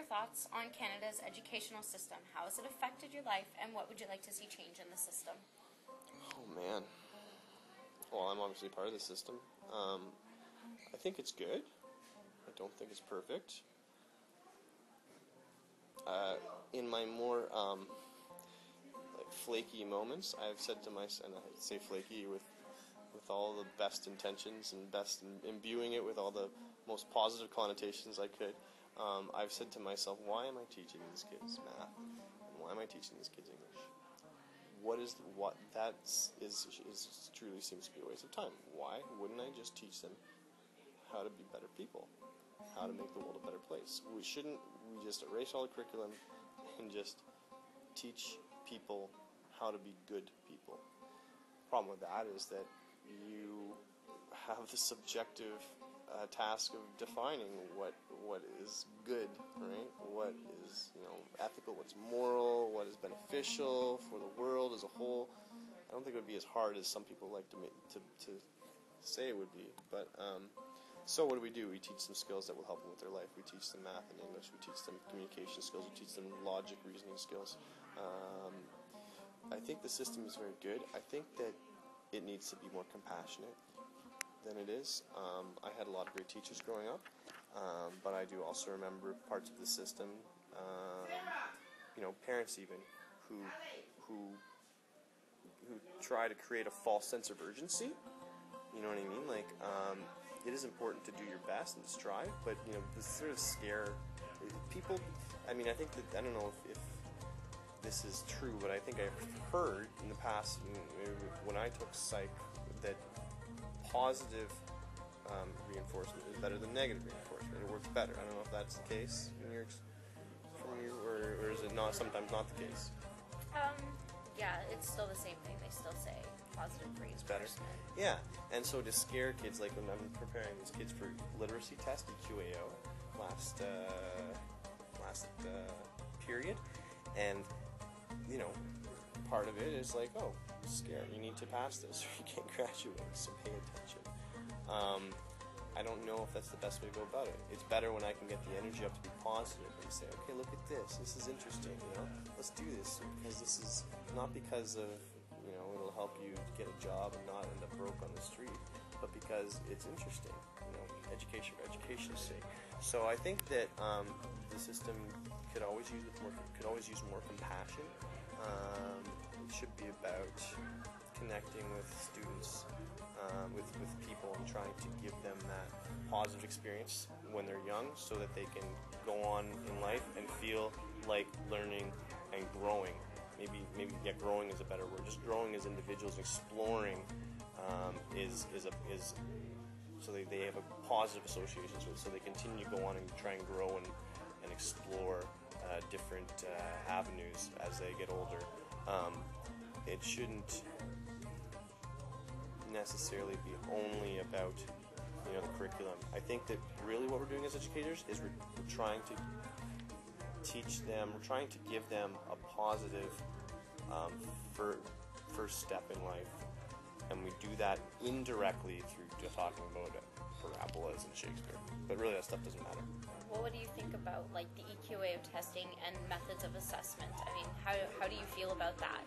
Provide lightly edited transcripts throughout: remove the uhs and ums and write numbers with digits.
thoughts on Canada's educational system? How has it affected your life, and what would you like to see change in the system? Oh man. Well, I'm obviously part of the system. I think it's good. I don't think it's perfect. In my more flaky moments, I've said to myself, and I say flaky with all the best intentions and best imbuing it with all the most positive connotations I could, I've said to myself, why am I teaching these kids math? And why am I teaching these kids English? That truly seems to be a waste of time. Why wouldn't I just teach them how to be better people? How to make the world a better place? We just erase all the curriculum and just teach people how to be good people. The problem with that is that you have the subjective task of defining what is good, right? What is ethical, what's moral, what is beneficial for the world as a whole. I don't think it would be as hard as some people like to say it would be. But so what do? We teach them skills that will help them with their life. We teach them math and English. We teach them communication skills. We teach them logic, reasoning skills. I think the system is very good. I think that it needs to be more compassionate than it is. I had a lot of great teachers growing up, but I do also remember parts of the system, parents even, who try to create a false sense of urgency. You know what I mean? Like, it is important to do your best and strive, but this sort of scare people. I mean, I think that, I don't know if this is true, but I think I've heard in the past, when I took psych, that positive reinforcement is better than negative reinforcement. It works better. I don't know if that's the case from you, or is it not sometimes not the case? Yeah, it's still the same thing. They still say positive reinforcement. It's better. Yeah, and so to scare kids, like when I'm preparing these kids for literacy test, EQAO, last period, and part of it is like, oh, scare, you need to pass this or you can't graduate, so pay attention. I don't know if that's the best way to go about it. It's better when I can get the energy up to be positive and say, okay, look at this is interesting, let's do this, because this is not because of, it'll help you get a job and not end up broke on the street, but because it's interesting, education for education's sake. So I think that the system could always use more compassion. It should be about connecting with students, with people, and trying to give them that positive experience when they're young, so that they can go on in life and feel like learning and growing. Maybe growing is a better word. Just growing as individuals, exploring is so they have a positive associations with it, so they continue to go on and try and grow and explore different avenues as they get older. It shouldn't necessarily be only about the curriculum. I think that really what we're doing as educators is we're trying to teach them, we're trying to give them a positive first step in life, and we do that indirectly through just talking about parabolas and Shakespeare, but really that stuff doesn't matter. Well, what do you think about the EQA of testing and methods of assessment? I mean, how do you feel about that?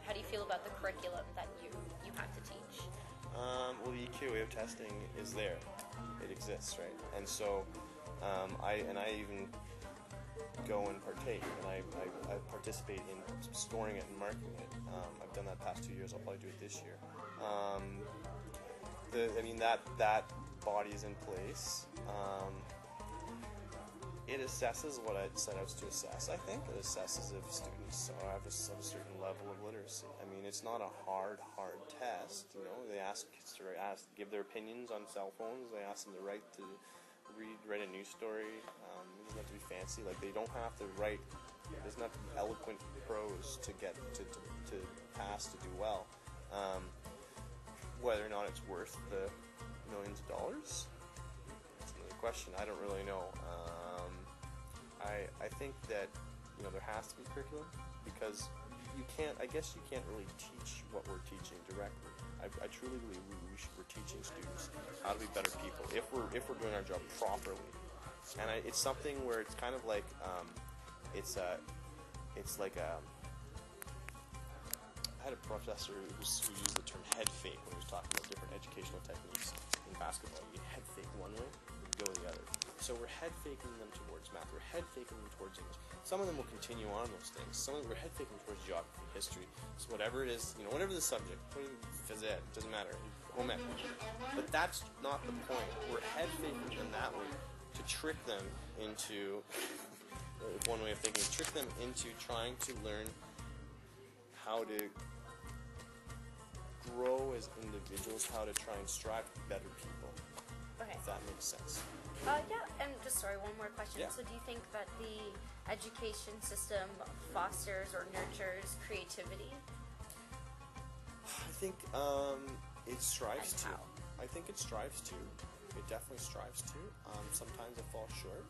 How do you feel about the curriculum that you have to teach? Well, the EQA of testing is there. It exists, right? And so I even go and partake, and I participate in scoring it and marking it. I've done that the past 2 years. I'll probably do it this year. That body is in place. It assesses what it set out to assess, I think. It assesses if students have a certain level of literacy. I mean, it's not a hard test. They ask kids to give their opinions on cell phones. They ask them to write a news story. It doesn't have to be fancy. They don't have to write. It doesn't have to be eloquent prose to get to pass, to do well. Whether or not it's worth the millions of dollars, that's another question. I don't really know. I think that there has to be curriculum, because I guess you can't really teach what we're teaching directly. I truly believe we're teaching students how to be better people if we're doing our job properly. And it's something where it's kind of like, it's like I had a professor who used the term head fake when he was talking about different educational techniques in basketball. You head fake one way, you go the other. So we're head faking them towards math. We're head faking them towards English. Some of them will continue on those things. Some of them we're head faking towards geography, history. So whatever it is, whatever the subject, phys ed, doesn't matter. Home ec. But that's not the point. We're head faking them that way to trick them into one way of thinking, trick them into trying to learn how to grow as individuals, how to try and strive to be better people. Okay. If that makes sense. Yeah, and just one more question. Yeah. So do you think that the education system fosters or nurtures creativity? I think it strives And to. how? I think it strives to. It definitely strives to. Sometimes it falls short.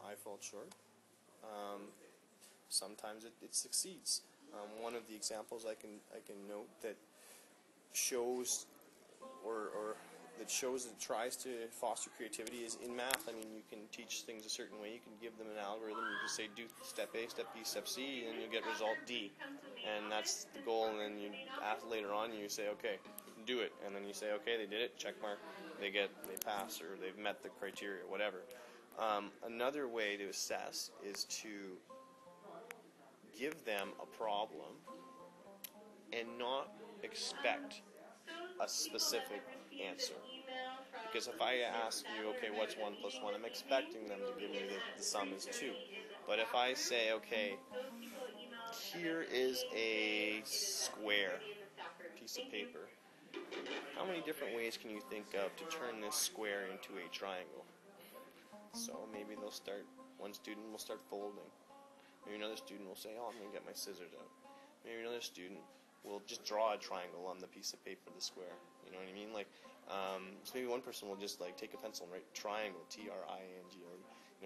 I fall short. Sometimes it succeeds. One of the examples I can note that shows or that shows that it tries to foster creativity is in math. I mean, you can teach things a certain way. You can give them an algorithm. You just say, do step A, step B, step C, and you'll get result D. And that's the goal. And then you ask later on, you say, okay, do it. And then you say, okay, they did it, check mark. They pass, or they've met the criteria, whatever. Another way to assess is to give them a problem and not expect a specific answer. Because if I ask you, okay, what's 1 plus 1, I'm expecting them to give me the sum is 2. But if I say, okay, here is a square piece of paper, how many different ways can you think of to turn this square into a triangle? So maybe one student will start folding. Maybe another student will say, oh, I'm going to get my scissors out. Maybe another student will just draw a triangle on the piece of paper, the square. You know what I mean? So maybe one person will just take a pencil and write triangle, T-R-I-A-N-G,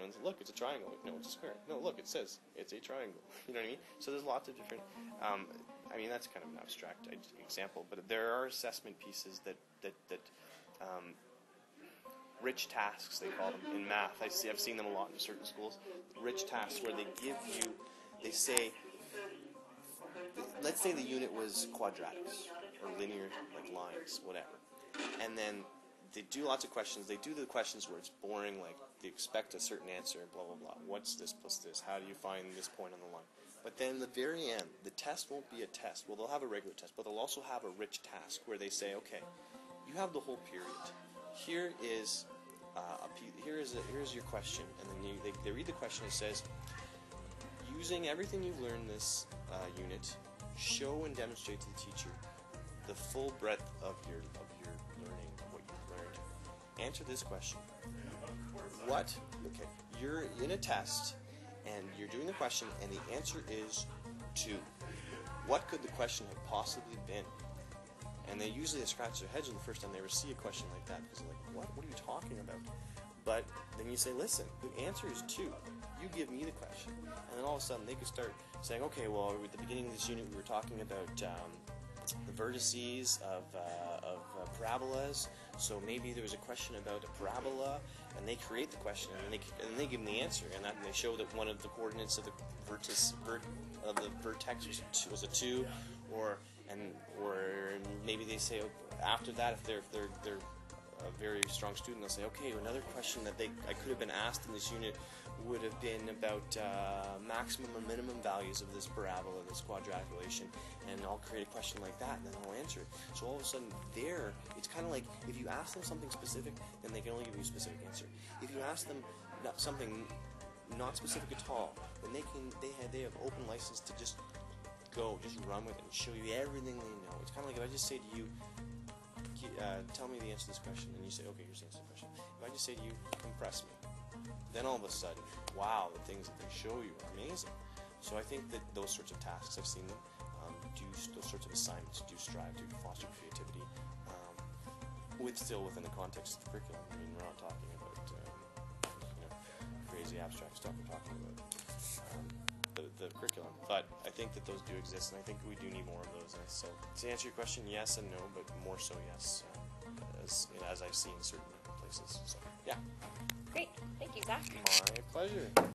and say, look, it's a triangle. No, it's a square. No, look, it says it's a triangle. You know what I mean? So there's lots of different. That's kind of an abstract example, but there are assessment pieces that rich tasks, they call them in math. I've seen them a lot in certain schools. Rich tasks where they say, let's say the unit was quadratics or linear, lines, whatever. And then they do lots of questions. They do the questions where it's boring, they expect a certain answer, blah, blah, blah. What's this plus this? How do you find this point on the line? But then at the very end, the test won't be a test. Well, they'll have a regular test, but they'll also have a rich task where they say, okay, you have the whole period. Here is here's your question, and then they read the question. It says, using everything you've learned this unit, show and demonstrate to the teacher the full breadth of your learning, of what you've learned. Answer this question. You're in a test, and you're doing the question, and the answer is 2. What could the question have possibly been? And they usually scratch their heads when the first time they ever see a question like that, because they're like, what are you talking about? But then you say, listen, the answer is 2. You give me the question. And then all of a sudden they could start saying, okay, well, at the beginning of this unit we were talking about the vertices of parabolas. So maybe there was a question about a parabola, and they create the question, and then they give them the answer, and they show that one of the coordinates of the vertex was a 2, or maybe they say after that, if they're a very strong student, they'll say, okay, another question that I could have been asked in this unit would have been about maximum and minimum values of this parabola, this quadratic relation, and I'll create a question like that, and then I'll answer it. So all of a sudden, it's kind of like if you ask them something specific, then they can only give you a specific answer. If you ask them something not specific at all, then they have open license to just run with it and show you everything they know. It's kind of like if I just say to you, tell me the answer to this question, and you say, okay, here's the answer to the question. If I just say to you, impress me, then all of a sudden, wow, the things that they show you are amazing. So I think that those sorts of tasks, I've seen them, those sorts of assignments do strive to foster creativity, still within the context of the curriculum. I mean, we're not talking about crazy abstract stuff. We're talking about the curriculum. But I think that those do exist, and I think we do need more of those. And so to answer your question, yes and no, but more so yes, as I've seen in certain places. places. So, yeah. Great. Thank you, Zach. My pleasure.